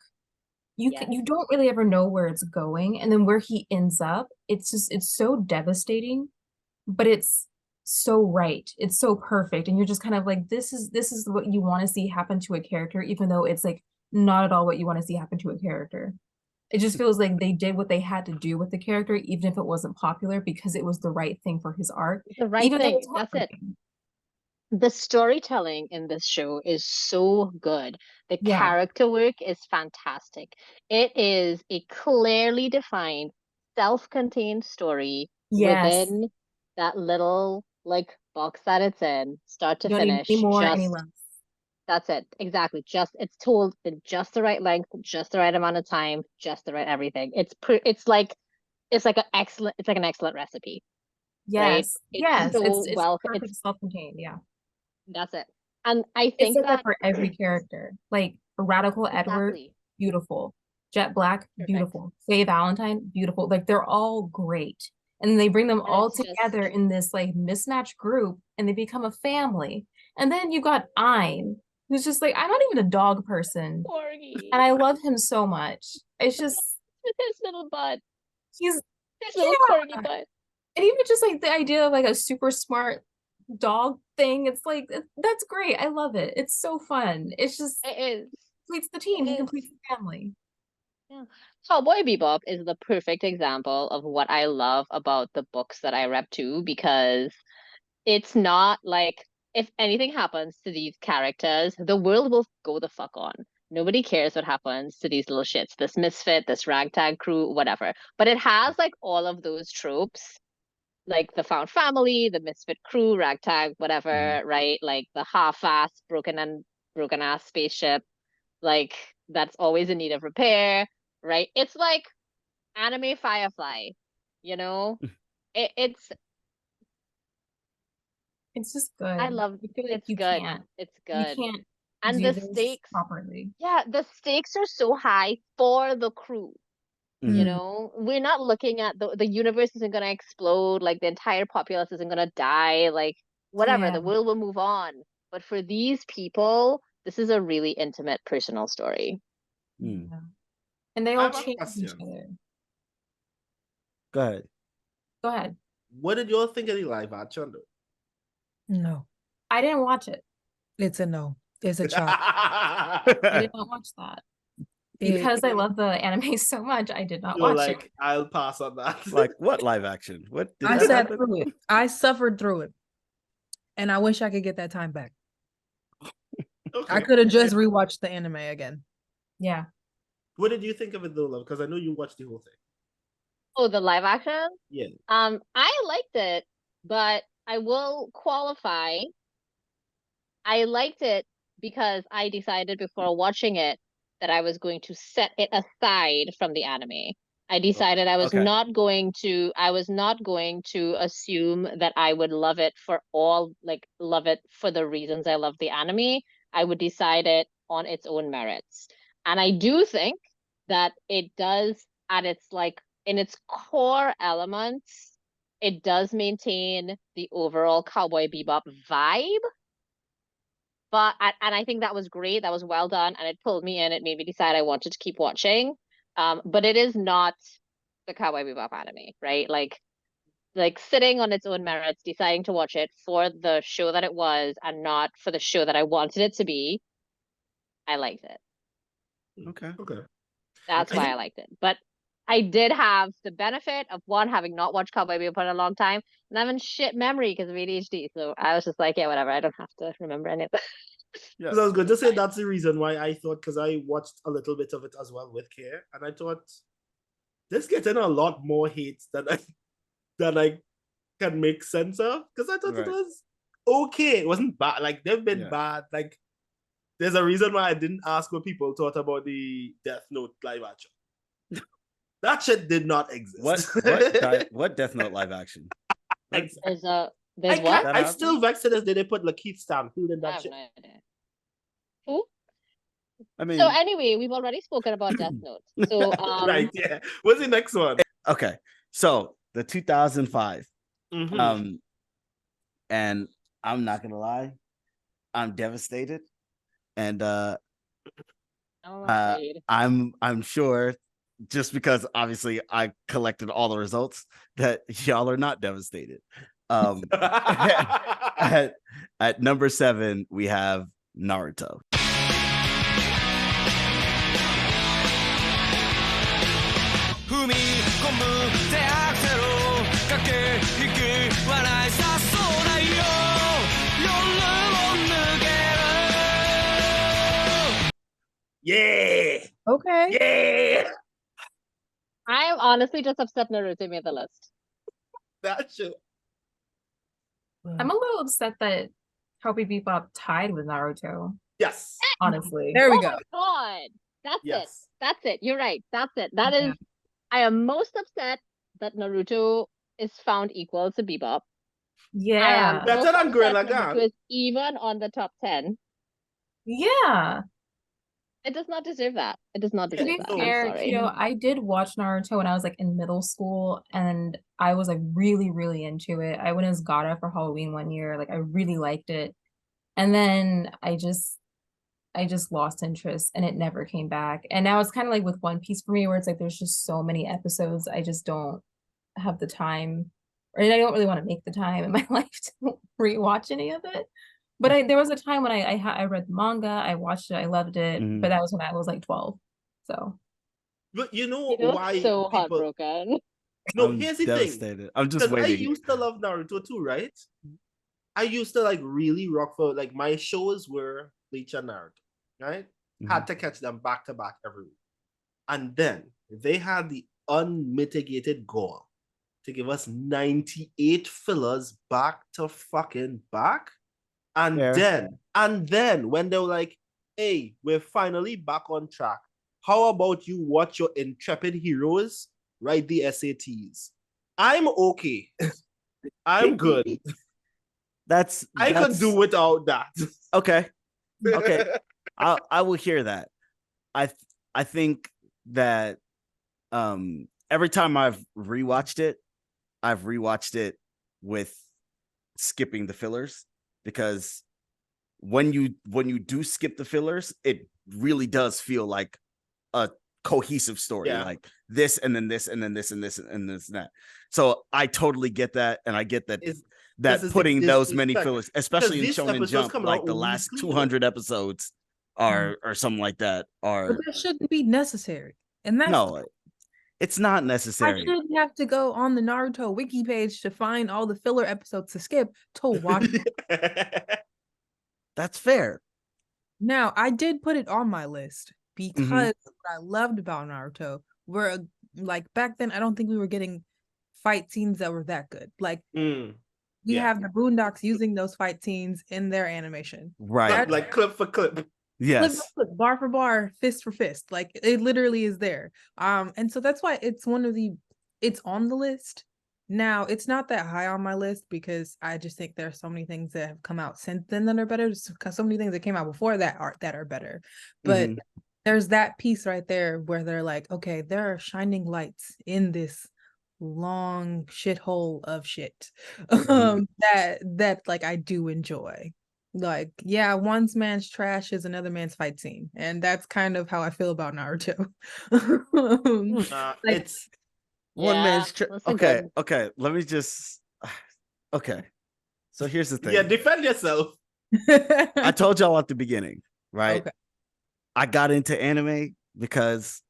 C: Yes.
B: you don't really ever know where it's going, and then where he ends up, it's so devastating, but it's so right. It's so perfect, and you're just kind of like, this is what you want to see happen to a character, even though it's like not at all what you want to see happen to a character. It just feels like they did what they had to do with the character, even if it wasn't popular, because it was the right thing for his arc.
C: The right
B: Even though
C: thing.
B: it's
C: That's it.
B: heartbreaking.
C: The storytelling in this show is so good. The
B: Yeah.
C: character work is fantastic. It is a clearly defined, self-contained story
B: Yes.
C: within that little like box that it's in, start to
B: You don't need
C: finish.
B: any more, any
C: Just
B: less.
C: that's it. Exactly. Just it's told in just the right length, just the right amount of time, just the right everything. It's like an excellent recipe. Right?
B: Yes.
C: It's
B: Yes.
C: so
B: It's
C: well.
B: perfect,
C: It's
B: self-contained. Yeah.
C: that's it. And I
B: It's
C: think
B: like that
C: that
B: for every character. Like Radical Edward,
C: exactly
B: beautiful. Jet Black,
C: perfect.
B: beautiful. Faye Valentine, beautiful. Like they're all great. And then they bring them
C: And
B: all
C: it's just
B: together in this like mismatched group and they become a family. And then you got Ein, who's just like, I'm not even a dog person.
C: Corgi
B: And I love him so much. It's just
C: with his little butt,
B: he's
C: his little
B: yeah.
C: corgi butt.
B: And even just like the idea of like a super smart dog thing, it's like that's great. I love it. It's so fun. It's just
C: It is.
B: completes the team.
C: It
B: He
C: is.
B: completes the family.
C: Yeah. Cowboy Bebop is the perfect example of what I love about the books that I rep to, because it's not like if anything happens to these characters, the world will go the fuck on. Nobody cares what happens to these little shits, this misfit, this ragtag crew, whatever. But it has like all of those tropes, like the found family, the misfit crew, ragtag, whatever, right? Like the half-ass broken ass spaceship, like that's always in need of repair, right? It's like anime Firefly, you know? It's
B: It's just good.
C: I love
B: I feel like
C: it's good. It's
B: you
C: good.
B: can't
C: And
B: do
C: the
B: this
C: stakes,
B: properly.
C: yeah, the stakes are so high for the crew. You
A: Mhm.
C: know, we're not looking at the universe isn't gonna explode, like the entire populace isn't gonna die, like whatever,
B: Yeah.
C: the world will move on. But for these people, this is a really intimate, personal story.
A: Mm.
B: Yeah. And they
D: I
B: all
D: have a
B: change each
D: question.
B: other.
A: Go ahead.
B: Go ahead.
D: What did y'all think of the live action though?
E: No,
B: I didn't watch it.
E: it's a no. It's a chop.
B: I did not watch that. Because I love the anime so much, I did not
D: You're
B: watch
D: like,
B: it.
D: I'll pass on that.
A: Like what live action? What did
E: I
A: that
E: sat
A: happen?
E: through it. I suffered through it. And I wish I could get that time back.
D: Okay.
E: I could have just rewatched the anime again.
B: Yeah.
D: What did you think of it though, love? Because I know you watched the whole thing.
C: Oh, the live action?
D: Yeah.
C: I liked it, but I will qualify. I liked it because I decided before watching it that I was going to set it aside from the anime. I decided I was
A: Okay.
C: not going to assume that I would love it love it for the reasons I love the anime. I would decide it on its own merits. And I do think that it does at its in its core elements, it does maintain the overall Cowboy Bebop vibe. But and I think that was great. That was well done, and it pulled me in. It made me decide I wanted to keep watching. But it is not the Cowboy Bebop anime, right? Like sitting on its own merits, deciding to watch it for the show that it was and not for the show that I wanted it to be. I liked it.
A: Okay.
D: Okay.
C: That's why I liked it. But I did have the benefit of one, having not watched Cowboy Bebop in a long time, and having shit memory because of ADHD. So I was just like, yeah, whatever. I don't have to remember any of that.
A: Yeah.
D: Because I was going to say that's the reason why I thought, because I watched a little bit of it as well with Keir, and I thought this getting a lot more hate than I can make sense of. Because I thought it
A: Right.
D: was okay. It wasn't bad. Like they've been
A: Yeah.
D: bad. Like There's a reason why I didn't ask what people thought about the Death Note live action. That shit did not exist.
A: What Death Note live action?
C: There's
D: I
C: what?
A: That
D: I
A: happened?
D: still vexed as they put Lakeith Stanfield in
C: I
D: that
C: have
D: shit.
C: no idea. Who?
A: I mean,
C: So anyway, we've already spoken about Death Note. So
D: Right, yeah. What's the next one?
A: okay. So the 2005,
D: Mhm.
A: and I'm not gonna lie, I'm devastated, and
C: I'm afraid.
A: I'm sure, just because obviously I collected all the results, that y'all are not devastated. At number 7, we have Naruto.
F: 踏み込む手アクセル駆け引き笑いさそうないよ夜を抜ける
D: Yeah.
E: Okay.
D: Yeah.
C: I am honestly just upset Naruto made the list.
D: That shit.
B: I'm a little upset that Cowboy Bebop tied with Naruto,
D: Yes.
B: honestly.
E: There we
C: Oh
E: go.
C: my god. That's it.
D: Yes.
C: That's it. You're right. That's it. That
B: Yeah.
C: is I am most upset that Naruto is found equal to Bebop. I am
B: Yeah.
D: Better
C: most
D: than Gurren
C: upset
D: Lagann.
C: Naruto is even on the top 10.
B: Yeah.
C: It does not deserve that. It does not
B: To
C: deserve
B: be
C: that. I'm
B: fair,
C: sorry.
B: you know, I did watch Naruto when I was like in middle school, and I was like really, really into it. I went as Gaara for Halloween one year. Like I really liked it. And then I just lost interest and it never came back. And now it's kind of like with One Piece for me, where it's like there's just so many episodes. I just don't have the time, or I don't really want to make the time in my life to rewatch any of it. But there was a time when I read the manga, I watched it, I loved it,
A: Mhm.
B: but that was when I was like 12. So
D: But you know
C: You look
D: why
C: so
D: people...
C: heartbroken.
D: No,
A: I'm
D: here's the thing.
A: devastated. I'm just
D: Because I
A: waiting.
D: used to love Naruto too, right? I used to like really rock for like my shows were Bleach and Naruto, right? Had to catch them back to back every week. And then they had the unmitigated goal to give us 98 fillers back to fucking back. And
A: Yeah.
D: then when they were like, hey, we're finally back on track. How about you watch your intrepid heroes write the SATs? I'm okay. I'm good. I could do without that.
A: Okay. Okay. I will hear that. I think that every time I've rewatched it with skipping the fillers, because when you do skip the fillers, it really does feel like a cohesive story.
D: Yeah.
A: Like this and then this and then this and this and this and that. So I totally get that, and I get that
D: this is
A: putting
D: the
A: those many
D: disrespect.
A: fillers, especially in
D: Because these
A: Shonen
D: episodes
A: Jump,
D: come
A: like
D: out
A: the last
D: weekly,
A: 200 episodes are or something like that are
E: But that shouldn't be necessary. And that's
A: no, it's not
E: I
A: necessary.
E: shouldn't have to go on the Naruto wiki page to find all the filler episodes to skip to watch.
A: That's fair.
E: Now, I did put it on my list because
A: Mhm.
E: what I loved about Naruto were like back then, I don't think we were getting fight scenes that were that good. Like we
D: Yeah.
E: have the Boondocks using those fight scenes in their animation.
A: Right.
D: Like clip for clip.
E: Flip
A: Yes.
E: by flip, bar for bar, fist for fist. Like it literally is there. And so that's why it's it's on the list. Now it's not that high on my list because I just think there are so many things that have come out since then that are better. Because so many things that came out before that are better. But
A: Mhm.
E: there's that piece right there where they're like, okay, there are shining lights in this long shithole of shit that like I do enjoy. Like, yeah, one man's trash is another man's fight scene, and that's kind of how I feel about Naruto. Like,
D: It's
A: One
C: Yeah,
A: man's
C: listen
A: okay.
C: good.
A: Okay. Let me just okay. So here's the thing.
D: yeah, defend yourself.
A: I told y'all at the beginning, right?
E: Okay.
A: I got into anime because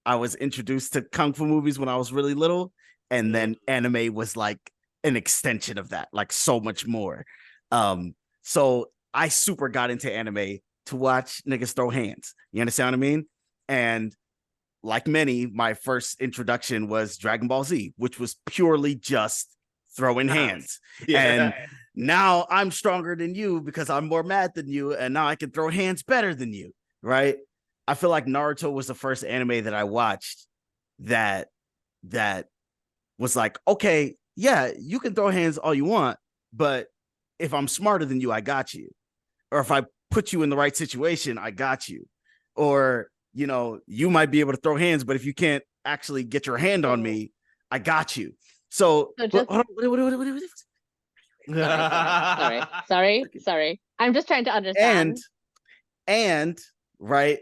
A: I was introduced to kung fu movies when I was really little, and then anime was like an extension of that, like so much more. So I super got into anime to watch niggas throw hands. You understand what I mean? And like many, my first introduction was Dragon Ball Z, which was purely just throwing hands.
D: Yeah.
A: now I'm stronger than you because I'm more mad than you, and now I can throw hands better than you, right? I feel like Naruto was the first anime that I watched that was like, okay, yeah, you can throw hands all you want, but if I'm smarter than you, I got you. Or if I put you in the right situation, I got you. Or, you know, you might be able to throw hands, but if you can't actually get your hand on me, I got you. So
C: just, sorry. I'm just trying to understand.
A: And right,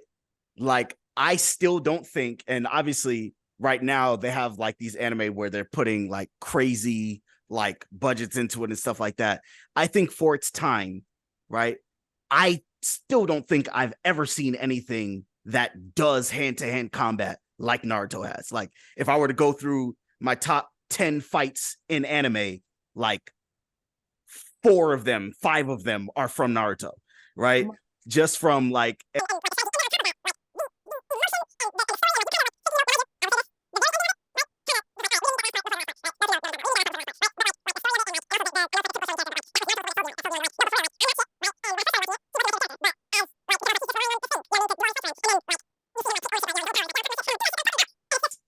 A: like I still don't think, and obviously right now they have like these anime where they're putting like crazy like budgets into it and stuff like that. I think for its time, right, I still don't think I've ever seen anything that does hand-to-hand combat like Naruto has. Like if I were to go through my top 10 fights in anime, like 5 of them are from Naruto, right? Just from like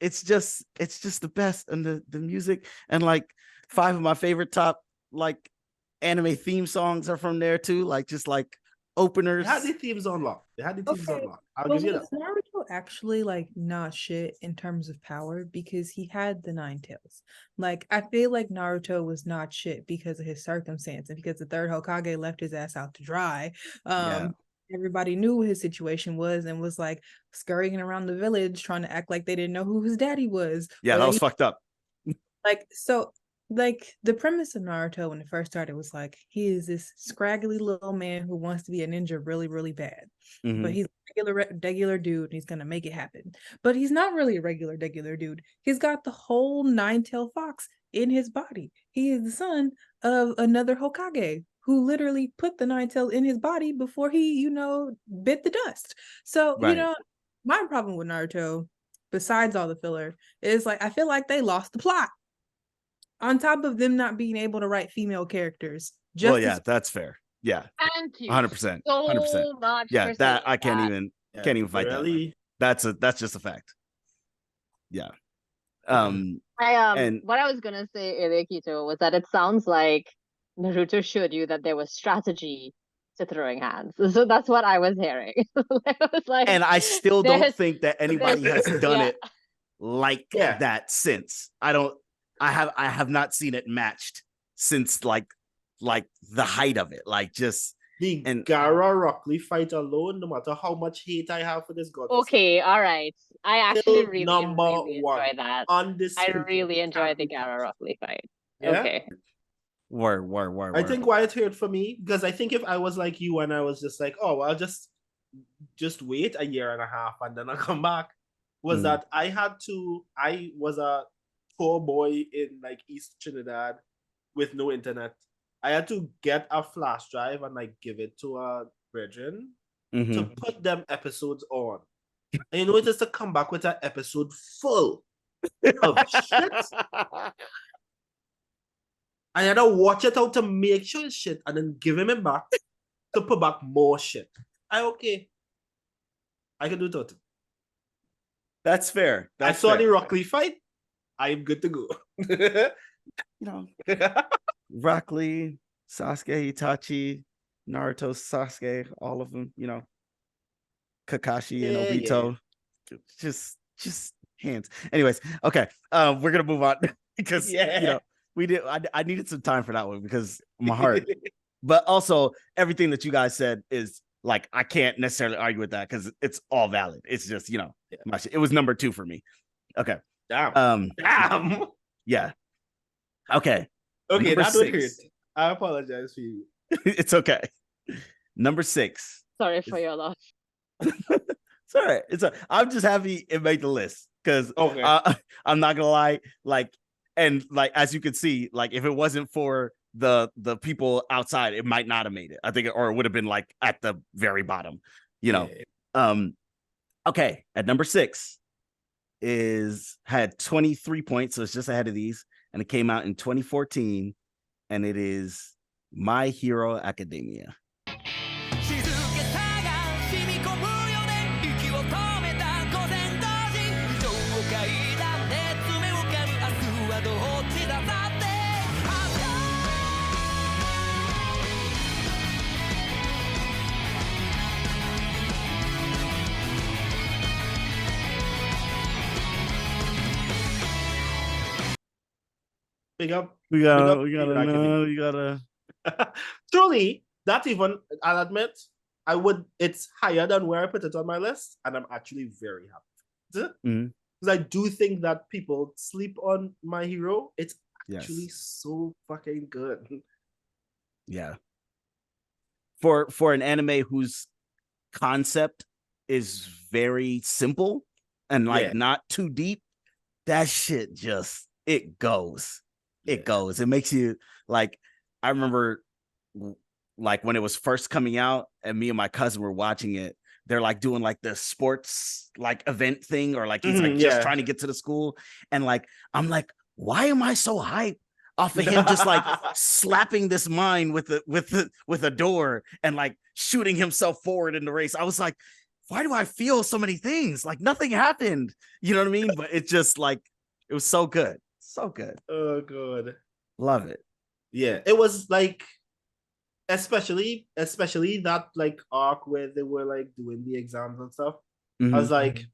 A: it's just the best, and the music, and like 5 of my favorite top like anime theme songs are from there too, like just like openers.
D: They had the themes on lock. I'll give you that.
E: Naruto actually like not shit in terms of power because he had the 9 tails. Like I feel like Naruto was not shit because of his circumstance and because the 3rd Hokage left his ass out to dry. Everybody knew what his situation was and was like scurrying around the village trying to act like they didn't know who his daddy was.
A: Yeah, that was fucked up.
E: Like, so like the premise of Naruto when it first started was like he is this scraggly little man who wants to be a ninja really, really bad. But he's a regular dude and he's gonna make it happen. But he's not really a regular dude. He's got the whole 9-tailed fox in his body. He is the son of another Hokage who literally put the 9-tail in his body before he, bit the dust. So, my problem with Naruto, besides all the filler, is like I feel like they lost the plot. On top of them not being able to write female characters.
A: That's fair. Yeah.
C: Thank you
A: 100%.
C: so
A: 100%.
C: much.
A: Yeah,
C: for
A: that I can't
C: saying
A: even fight that. That's just a fact. Yeah.
C: what I was gonna say, Elekito, was that it sounds like Naruto showed you that there was strategy to throwing hands. So that's what I was hearing. I was like,
A: and I still don't think that anybody has done it like that since. I have not seen it matched since like the height of it. Like just
D: the Gaara Rockley fight alone, no matter how much hate I have for this god.
C: Okay, all right. I actually really
D: one.
C: enjoy that. I really enjoy the Gaara Rockley fight. Yeah? Okay.
A: Word.
D: I think why it hurt for me, because I think if I was like you and I was just like, oh, I'll just wait a year and a half and then I'll come back, was that I was a poor boy in like East Trinidad with no internet. I had to get a flash drive and like give it to a brethren to put them episodes on. And it is to come back with an episode full of shit. I had to watch it out to make sure it's shit and then give him it back to put back more shit. I can do it.
A: That's fair.
D: I saw the Rockley fight. I'm good to go.
A: Rockley, Sasuke, Itachi, Naruto, Sasuke, all of them, Kakashi and Obito. Yeah. Just hands. Anyways, okay. We're gonna move on because I needed some time for that one because my heart. But also everything that you guys said is like I can't necessarily argue with that because it's all valid. It's just my shit. It was number 2 for me. Okay.
D: Damn.
A: Yeah. Okay.
D: Okay, that would hurt. I apologize for you.
A: It's okay. Number 6.
C: Sorry for your loss.
A: It's all right. I'm just happy it made the list because I'm not gonna lie. And as you can see, if it wasn't for the people outside, it might not have made it. I think, or it would have been at the very bottom. Okay. At number 6 had 23 points, so it's just ahead of these, and it came out in 2014, and it is My Hero Academia.
F: 静けさが染み込むよね息を止めた午前同時情を嗅いだ熱目をかむ明日はどっちださって
D: Big up.
A: We
D: Big up
A: gotta
D: Hero Academia.
A: know. We gotta.
D: Truly, that even, I'll admit, it's higher than where I put it on my list, and I'm actually very happy.
A: Mhm.
D: Because I do think that people sleep on My Hero. It's
A: Yes.
D: actually so fucking good.
A: Yeah. For an anime whose concept is very simple and like
D: Yeah.
A: not too deep, that shit just it goes. It goes. It makes you like I remember like when it was first coming out and me and my cousin were watching it, they're like doing like the sports like event thing or like he's like just trying to get to the school and like I'm like, why am I so hyped off of him just like slapping this mine with a door and like shooting himself forward in the race? I was like, why do I feel so many things? Like nothing happened. You know what I mean? But it's just like it was so good. So good.
D: Oh, good.
A: Love it.
D: Yeah, it was like, especially that like arc where they were like doing the exams and stuff. I was like,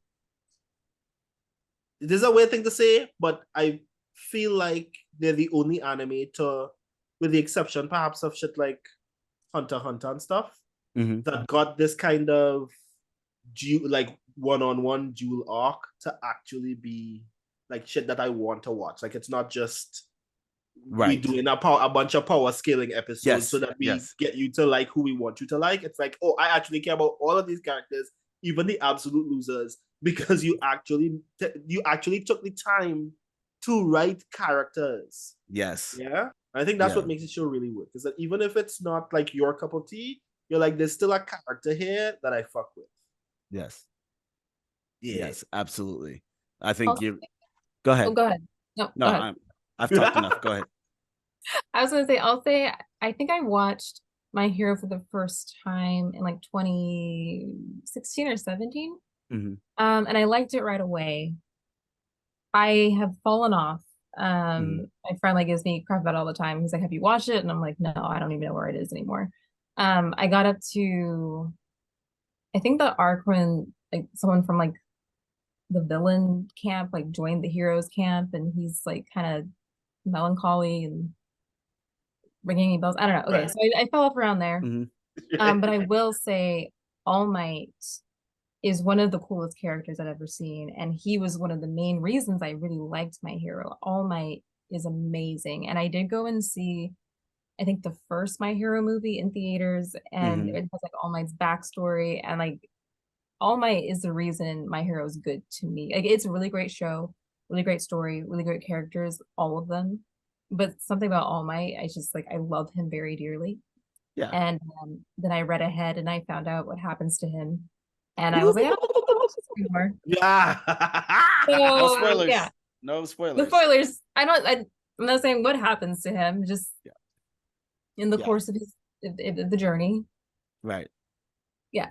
D: this is a weird thing to say, but I feel like they're the only anime to, with the exception perhaps of shit like Hunter x Hunter and stuff, that got this kind of like one-on-one dual arc to actually be like shit that I want to watch. Like it's not just we doing a bunch of power scaling episodes so that we get you to like who we want you to like. It's like, oh, I actually care about all of these characters, even the absolute losers, because you actually took the time to write characters.
A: Yes.
D: Yeah. I think that's what makes the show really work. Is that even if it's not like your cup of tea, you're like, there's still a character here that I fuck with.
A: Yes.
D: Yeah.
A: Yes, absolutely. I think
B: Also-
A: you go ahead.
B: Oh, go ahead. No,
A: No,
B: go ahead.
A: I've talked enough. Go ahead.
B: I was gonna say, I think I watched My Hero for the first time in like 2016 or 17.
A: Mhm.
B: And I liked it right away. I have fallen off. My friend like gives me crap about it all the time. He's like, "Have you watched it?" And I'm like, "No, I don't even know where it is anymore." I got up to, I think the arc when like someone from like the villain camp like joined the heroes camp, and he's like kind of melancholy and ringing bells. I don't know. Okay, so I fell off around there. But I will say All Might is one of the coolest characters I've ever seen, and he was one of the main reasons I really liked My Hero. All Might is amazing, and I did go and see, I think, the first My Hero movie in theaters, and it has like All Might's backstory, and like All Might is the reason My Hero is good to me. Like it's a really great show, really great story, really great characters, all of them. But something about All Might, I just like I love him very dearly.
A: Yeah.
B: And then I read ahead and I found out what happens to him, and I was like, I don't want to watch this anymore.
D: Yeah.
A: No
B: So,
A: spoilers.
B: yeah,
A: No spoilers.
B: the spoilers. I'm not saying what happens to him, just in the course of the journey.
A: Right.
B: Yeah.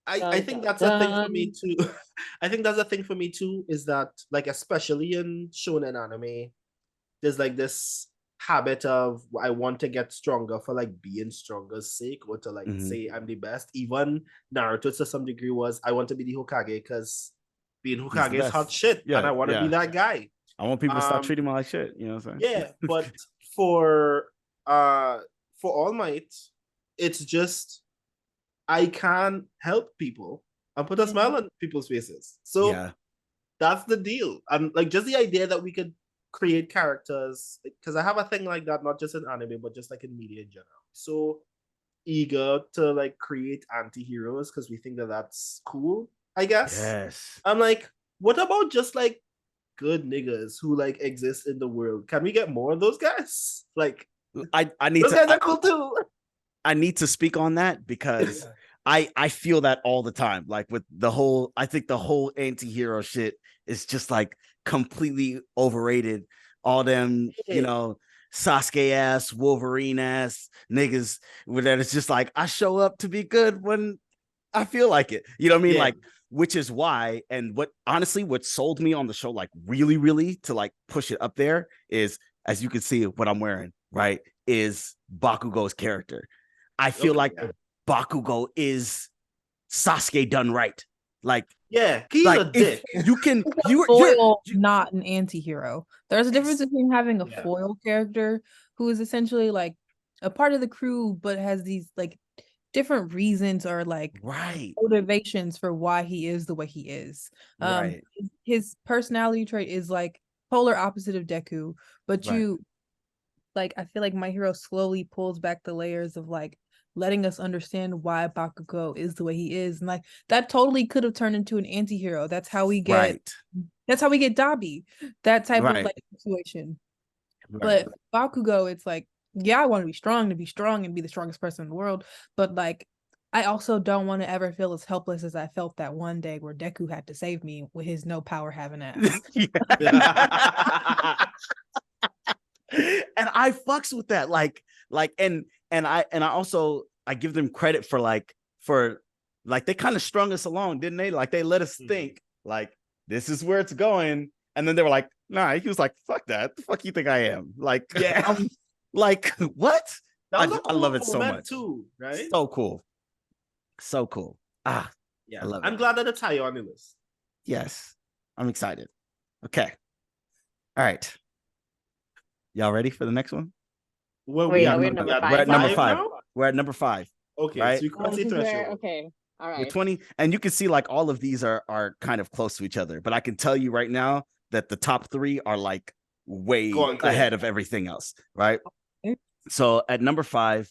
D: I think that's a thing for me too. I think that's a thing for me too, is that like especially in shonen anime, there's like this habit of I want to get stronger for like being stronger's sake, or to like say I'm the best. Even Naruto to some degree was I want to be the Hokage because being Hokage is hot shit, and I want to be that guy.
A: I want people to stop treating me like shit. You know what I'm saying?
D: Yeah, but for All Might, it's just I can't help people and put a smile on people's faces. So that's the deal. And like just the idea that we could create characters, because I have a thing like that, not just in anime, but just like in media in general. So eager to like create anti-heroes because we think that that's cool, I guess.
A: Yes.
D: I'm like, what about just like good niggas who like exist in the world? Can we get more of those guys? Like
A: I need
D: those
A: to
D: guys are cool too.
A: I need to speak on that because I feel that all the time. Like with the whole, I think the whole anti-hero shit is just like completely overrated. All them, you know, Sasuke ass, Wolverine ass niggas that it's just like I show up to be good when I feel like it. You know what I mean?
D: Yeah.
A: Like, which is why, and what honestly, what sold me on the show, like really to like push it up there is, as you can see what I'm wearing, right? Is Bakugo's character. I feel like Bakugo is Sasuke done right. Like,
D: yeah, he's
A: like
D: a dick.
A: you can you're
E: foil, not an anti-hero. There's a difference between having a
D: Yeah.
E: foil character who is essentially like a part of the crew, but has these like different reasons or like
A: right.
E: motivations for why he is the way he is.
A: Right.
E: His personality trait is like polar opposite of Deku, but
A: Right.
E: you like, I feel like My Hero slowly pulls back the layers of like letting us understand why Bakugo is the way he is, and like that totally could have turned into an anti-hero. That's how we get
A: Right.
E: that's how we get Dabi, that type
A: Right.
E: of like situation.
A: Right.
E: But Bakugo, it's like, yeah, I want to be strong and be the strongest person in the world, but like I also don't want to ever feel as helpless as I felt that one day where Deku had to save me with his no power having ass.
A: And I fucks with that. Like and I also I give them credit for they kind of strung us along, didn't they? Like they let us think like this is where it's going. And then they were like, nah, he was like, fuck that. The fuck you think I am? Like,
D: Yeah.
A: Like what?
D: That was
A: I love it so much.
D: too, right?
A: So cool. So cool.
D: Yeah,
A: I love
D: I'm
A: it.
D: glad that it's high on the list.
A: Yes. I'm excited. Okay. All right. Y'all ready for the next one?
D: Well,
C: Wait,
A: are we
C: at number
A: We're
C: five?
A: at number 5.
D: now?
A: We're at number 5.
D: Okay,
A: Right?
D: so you cross the
C: Because
D: threshold.
C: okay, all
A: We're
C: right.
A: 20, and you can see like all of these are kind of close to each other, but I can tell you right now that the top 3 are like way
D: Go on, clear.
A: ahead of everything else, right?
E: Okay.
A: So at number 5,